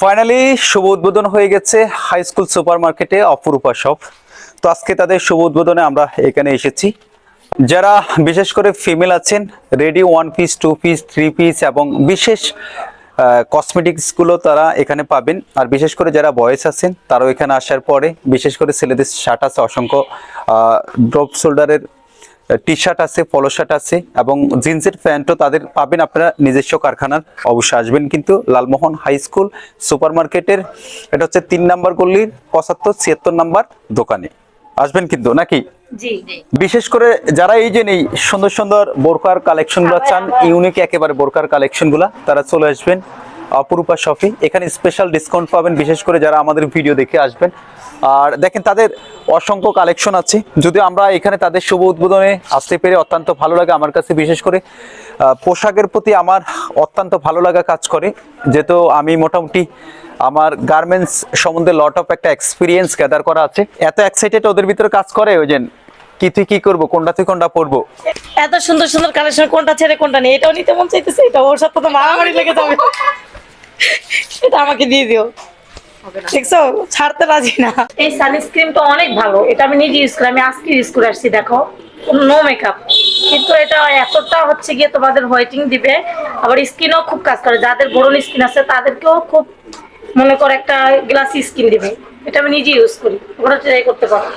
Finally শুভ উদ্বোধন হয়ে গেছে হাই স্কুল সুপার মার্কেটে অপরূপা শপ। তো আজকে তাদের শুভ উদ্বোধনে আমরা এখানে এসেছি। যারা বিশেষ করে ফিমেল আছেন, রেডি 1 পিস 2 পিস 3 পিস এবং বিশেষ কসমেটিক্সগুলো তারা এখানে পাবেন। আর বিশেষ করে যারা বয়েজ আছেন তারাও এখানে আসার পরে বিশেষ করে ছেলেদের শার্ট আছে, অসংখ্য ড্রপ শোল্ডারের টি শার্ট আছে, পলো শার্ট আছে এবং জিন্সের প্যান্টও তাদের পাবেন আপনারা নিজস্ব কারখানার। অবশ্যই আসবেন কিন্তু লালমোহন হাই স্কুল সুপার মার্কেটের, এটা হচ্ছে 3 নম্বর গল্লির 75-76 নম্বর দোকানে আসবেন কিন্তু নাকি। জি জি। বিশেষ করে যারা এই যে নেই সুন্দর সুন্দর বোরকার কালেকশনগুলো চান, ইউনিক একেবারে বোরকার কালেকশনগুলো, তারা চলে আসবেন অপরূপা শপে। এখানে স্পেশাল ডিসকাউন্ট পাবেন বিশেষ করে যারা আমাদের ভিডিও দেখে আসবেন। আর দেখেন তাদের অসংখ্য কালেকশন আছে। যদিও আমরা এখানে তাদের শুভ উদ্বোধনে আসতে পেরে অত্যন্ত ভালো লাগে আমার কাছে। বিশেষ করে পোশাকের প্রতি আমার অত্যন্ত ভালো লাগা কাজ করে, যেহেতু আমি মোটামুটি আমার গার্মেন্টস সম্বন্ধে লট অফ একটা এক্সপিরিয়েন্স গ্যাদার করা আছে। এত এক্সাইটেড ওদের ভিতরে কাজ করে ওই যে কি তুই কি করবো, কোনটা তুই কোনটা পরবো। এত সুন্দর সুন্দর কালেকশন, কোনটা ছেড়ে কোনটা নেই, এটাও নিতে মন চাইতেছে, এটা ওর সাথে তো মারামারি লেগে যাবে। এটা আমাকে দিয়ে দিও, দেখছো ছাড়তে রাজি না। এই সানস্ক্রিনটা অনেক ভালো, এটা আমি নিজে ইউজ করি, আমি আজকে ইউজ করে আসছি। দেখো নো মেকআপ, কিন্তু এটা এতটা হচ্ছে গিয়ে তোমাদের হোয়াইটিং দিবে, আবার স্কিনও খুব কাজ করে। যাদের বড় স্কিন আছে তাদেরকেও খুব মনে করো একটা গ্লাসি স্কিন দিবে। এটা আমি নিজে ইউজ করি, ওরা ট্রাই করতে পারো।